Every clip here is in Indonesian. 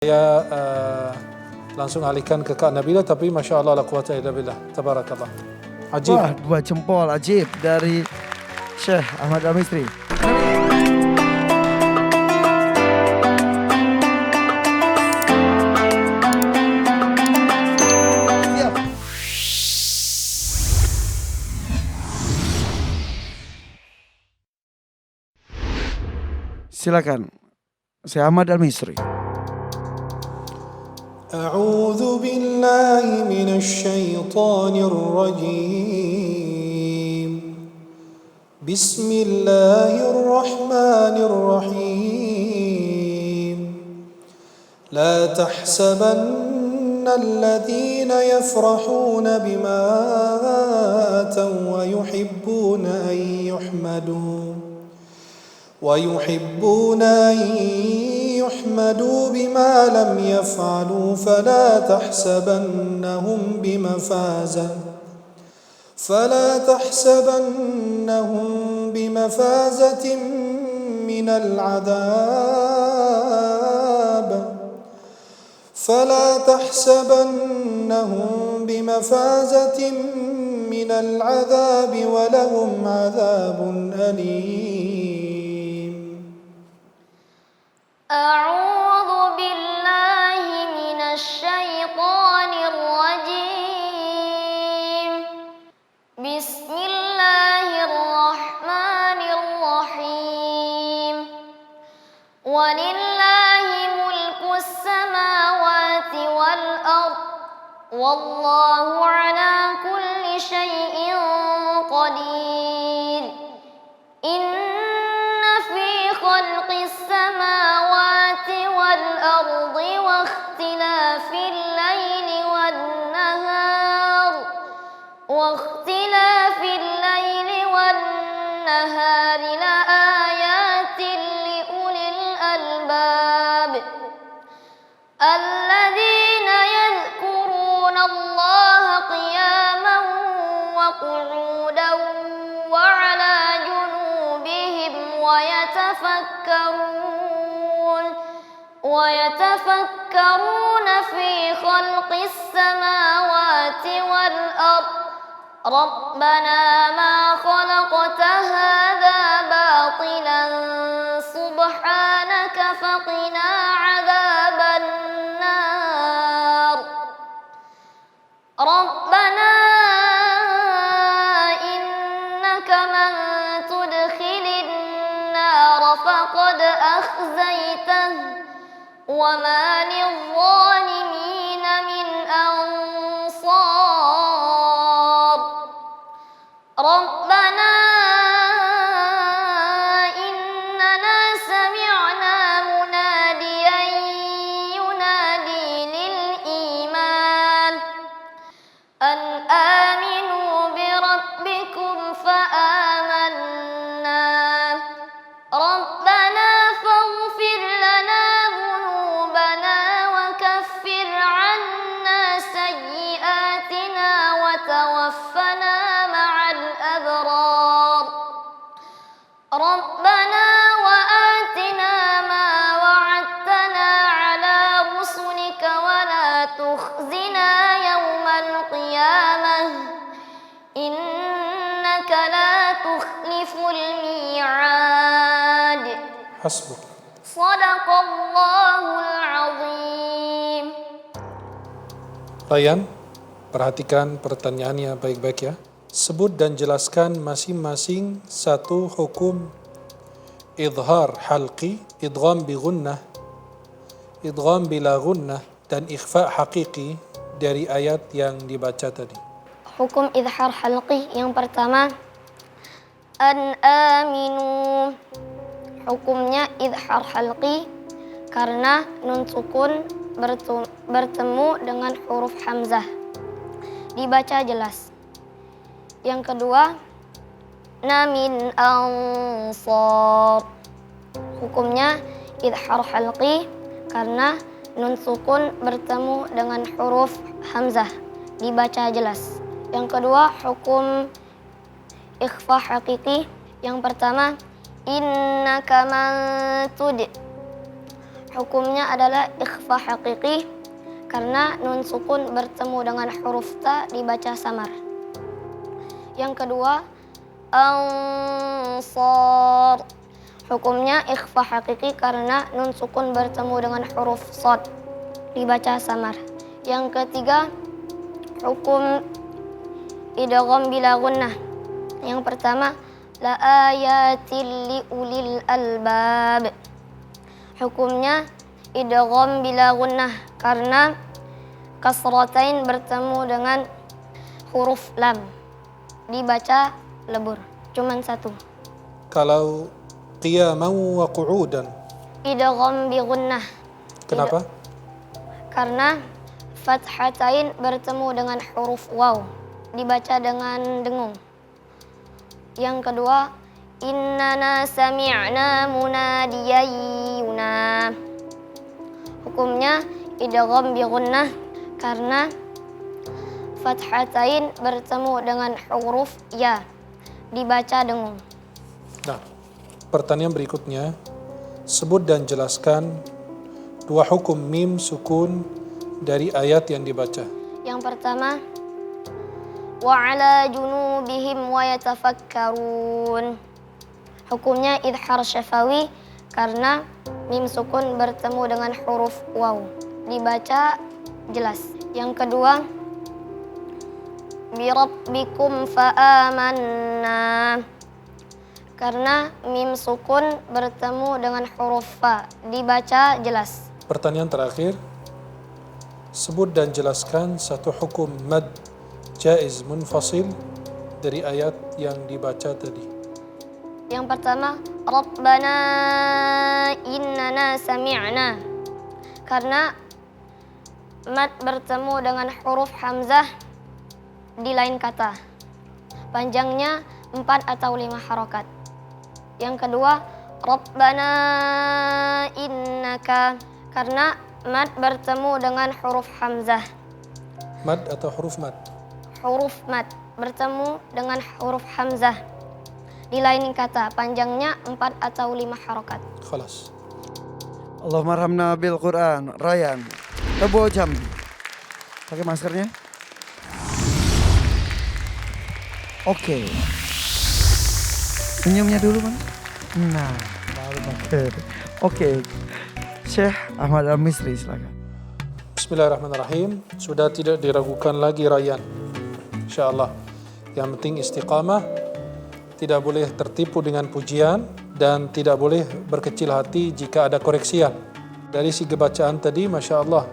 Saya langsung alihkan ke Kak Nabila, tapi Masya Allah la quwata illa billah. Tabarakallah. Ajib. Wah, 2 jempol ajib dari Syekh Ahmad Al-Misri. Siap. Silakan, Syekh Ahmad Al-Misri. أعوذ بالله من الشيطان الرجيم. بسم الله الرحمن الرحيم. لا تحسبن الذين يفرحون بما آتوا ويحبون أن يحمدوا بما لم يفعلوا فلا تحسبنهم بمفازة من العذاب ولهم عذاب أليم. أعوذ بالله من الشيطان الرجيم. بسم الله الرحمن الرحيم. ولله ملك السماوات والأرض والله على كل شيء قدير. إن في خلق السماوات والأرض واختلاف الليل والنهار لآيات لأولي الألباب الذين يذكرون الله قياما وقعودا وعلى جنوبهم ويتفكرون في خلق السماوات والأرض ربنا ما خلقت هذا باطلا سبحانك فقنا عذاب النار. ربنا إنك من تدخل النار فقد أخزيته وما للظالمين من أنصار. ربنا إننا سمعنا مناديا ينادي للإيمان أن آمنوا بربكم فآمنا. ربنا فاغفر لنا ذنوبنا وكفر عنا سيئاتنا وتوفنا مع الأبرار. ربنا وآتنا ما وعدتنا على رسلك ولا تخزنا يوم القيامة إنك لا تخلف الميعاد. Hasbuk. صدق الله العظيم. Rayyan, perhatikan pertanyaannya baik-baik ya. Sebut dan jelaskan masing-masing satu hukum idhar halqi, idgham bi gunnah, idgham bila gunnah, dan ikhfa haqiqi dari ayat yang dibaca tadi. Hukum idhar halqi yang pertama, an aminu. Hukumnya idhar halqi karena nun sukun bertemu dengan huruf hamzah, dibaca jelas. Yang kedua, namin ansar. Hukumnya idhar halqi karena nun sukun bertemu dengan huruf hamzah, dibaca jelas. Yang kedua, hukum ikhfa haqiqi. Yang pertama, innaka man tud. Hukumnya adalah ikhfa haqiqi karena nun sukun bertemu dengan huruf ta dibaca samar. Yang kedua, ansar. Hukumnya ikhfa haqiqi karena nun sukun bertemu dengan huruf shad dibaca samar. Yang ketiga, hukum idgham bila gunnah. Yang pertama, la ayatil li ulil albab. Hukumnya idgham bila gunnah karena kasratain bertemu dengan huruf lam dibaca lebur, cuman satu. Kalau qiyaman wa qu'udan, Idgham bi gunnah. kenapa? Karena fathatain bertemu dengan huruf waw dibaca dengan dengung. Yang kedua, innana sami'na munadiyan yuna. Hukumnya idgham bi gunnah karena fathatain bertemu dengan huruf ya dibaca dengung. Nah, pertanyaan berikutnya, sebut dan jelaskan dua hukum mim sukun dari ayat yang dibaca. Yang pertama, wa ala junubihim wa yatafakkarun. Hukumnya idhar syafawi karena mim sukun bertemu dengan huruf waw dibaca jelas. Yang kedua, bi rabbikum fa'amanna karena mim sukun bertemu dengan huruf fa dibaca jelas. Pertanyaan terakhir, sebut dan jelaskan satu hukum mad jaiz munfasil dari ayat yang dibaca tadi. Yang pertama, Rabbana innana sami'na. Karena mad bertemu dengan huruf hamzah di lain kata. Panjangnya 4 atau 5 harokat. Yang kedua, Rabbana innaka. Karena mad bertemu dengan huruf hamzah. Mad atau huruf mad? Huruf mad bertemu dengan huruf hamzah di lain kata, panjangnya 4 atau 5 harokat. Khalas. Allahumma arhamna bil Quran. Ryan, Abu Jam. Pakai maskernya. Oke. Senyumnya dulu, Bang. Nah, baru pakai. Oke. Syekh Ahmad Al-Misri, silakan. Bismillahirrahmanirrahim. Sudah tidak diragukan lagi Ryan, insyaallah. Yang penting istiqamah, tidak boleh tertipu dengan pujian, dan tidak boleh berkecil hati jika ada koreksian. Dari segi bacaan tadi, Masya Allah,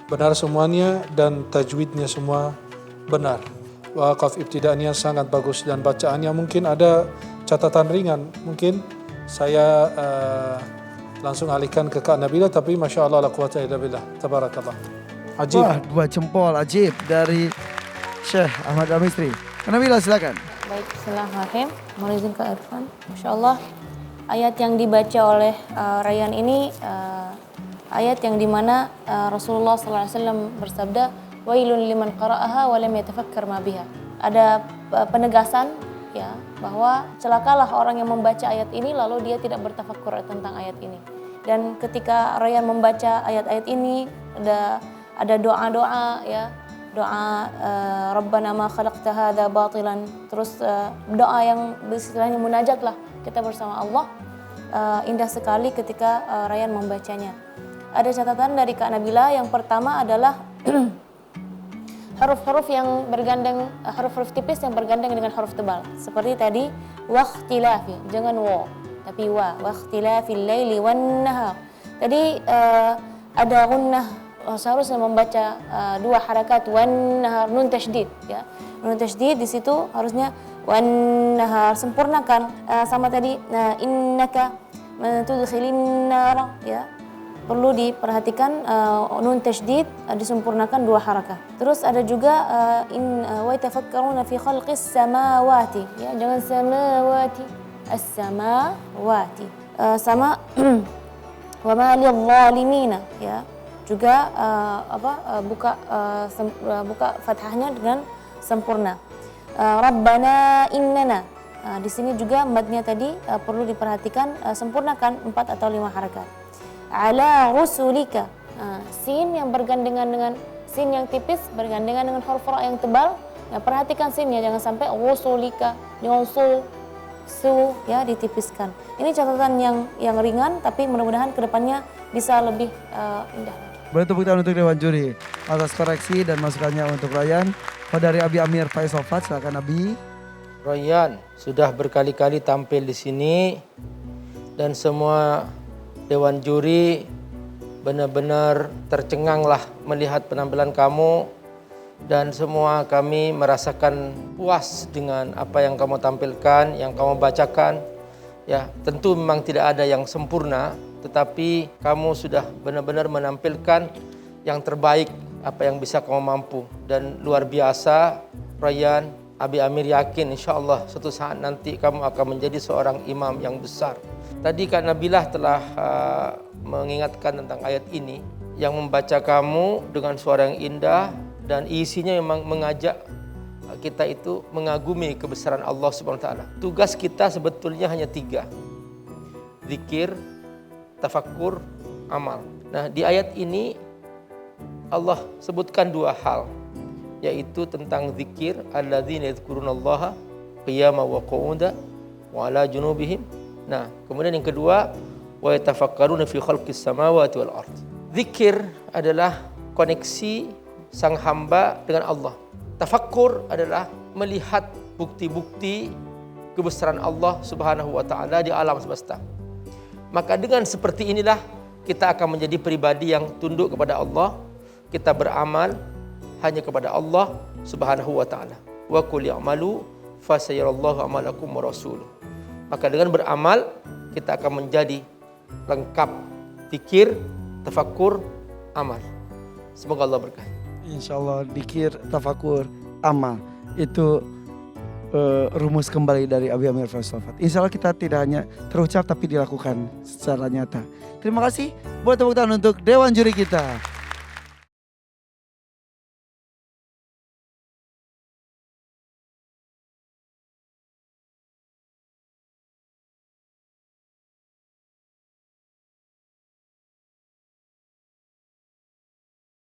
benar semuanya dan tajwidnya semua benar. Waqaf ibtida'nya sangat bagus dan bacaannya mungkin ada catatan ringan. Mungkin saya langsung alihkan ke Kak Nabila, tapi Masya Allah la quwata illa billah. Tabarakallah. Ajib. Wah, 2 jempol ajib dari Syekh Ahmad Al-Misri. Nabila, silakan. Baik, bismillahirrahmanirrahim. Mohon izin ke Irfan. Masya Allah, ayat yang dibaca oleh Rayyan ini ayat yang dimana Rasulullah SAW bersabda, wailun liman qara'aha wa lam yatafakkar ma biha. Ada penegasan ya bahwa celakalah orang yang membaca ayat ini lalu dia tidak bertafakkur tentang ayat ini. Dan ketika Rayyan membaca ayat-ayat ini ada doa-doa ya. Doa Rabbana ma khalaqta hadza batilan, terus doa yang istilahnya munajat lah kita bersama Allah. Indah sekali ketika Rayyan membacanya. Ada catatan dari Kak Nabila, yang pertama adalah huruf-huruf yang bergandeng, huruf-huruf tipis yang bergandeng dengan huruf tebal. Seperti tadi waqtilafi, jangan wa tapi wa, waqtilafil laili wan nahar. Tadi ada gunnah, seharusnya membaca 2 harakat wan nahar, nun tasydid ya. Nun tasydid di situ harusnya wan nahar, sempurnakan. Sama tadi innaka tudkhilin nar ya. Perlu diperhatikan nun tasydid disempurnakan 2 harakat. Terus ada juga wa yatafakkaruna fi khalqis samawati ya, jangan samawati, as-samawati. Sama wa ma lil zalimina ya. Juga buka fathahnya dengan sempurna. Rabbana innana. Di sini juga madnya tadi perlu diperhatikan, sempurnakan 4 atau 5 harakat. ala rusulika. Sin yang bergandengan dengan sin yang tipis bergandengan dengan huruf ra yang tebal. Ya, perhatikan sinnya, jangan sampai rusulika dengan su ya ditipiskan. Ini catatan yang ringan, tapi mudah-mudahan kedepannya bisa lebih indah. Boleh tepuk tangan untuk Dewan Juri atas koreksi dan masukannya untuk Ryan. Kalau dari Abi Amir Faisal Fat, silakan Abi. Ryan sudah berkali-kali tampil di sini dan semua Dewan Juri benar-benar tercenganglah melihat penampilan kamu dan semua kami merasakan puas dengan apa yang kamu tampilkan, yang kamu bacakan. Ya, tentu memang tidak ada yang sempurna, tetapi kamu sudah benar-benar menampilkan yang terbaik apa yang bisa kamu mampu. Dan luar biasa, Ryan, Abi Amir yakin insya Allah suatu saat nanti kamu akan menjadi seorang imam yang besar. Tadi Kak Nabilah telah mengingatkan tentang ayat ini, yang membaca kamu dengan suara yang indah dan isinya memang mengajak kita itu mengagumi kebesaran Allah Subhanahu wa taala. Tugas kita sebetulnya hanya 3. Zikir, tafakkur, amal. Nah, di ayat ini Allah sebutkan 2 hal, yaitu tentang zikir, alladzina yadhkurunallaha qiyaman wa qu'udan wa 'ala junubihim. Nah, kemudian yang kedua, wa yatafakkaruna fi khalqis samawati wal ardh. Zikir adalah koneksi sang hamba dengan Allah. Tafakkur adalah melihat bukti-bukti kebesaran Allah Subhanahu wa taala di alam semesta. Maka dengan seperti inilah kita akan menjadi pribadi yang tunduk kepada Allah. Kita beramal hanya kepada Allah Subhanahu wa taala. Wa qul i'malu fasayarallahu amalakum wa rasuluh. Maka dengan beramal kita akan menjadi lengkap zikir, tafakkur, amal. Semoga Allah berkati. Insya Allah dikir, tafakur, amal. Itu rumus kembali dari Abi Amir Faisal Fat. Insya Allah kita tidak hanya terucap tapi dilakukan secara nyata. Terima kasih. Buat tepuk tangan untuk Dewan Juri kita.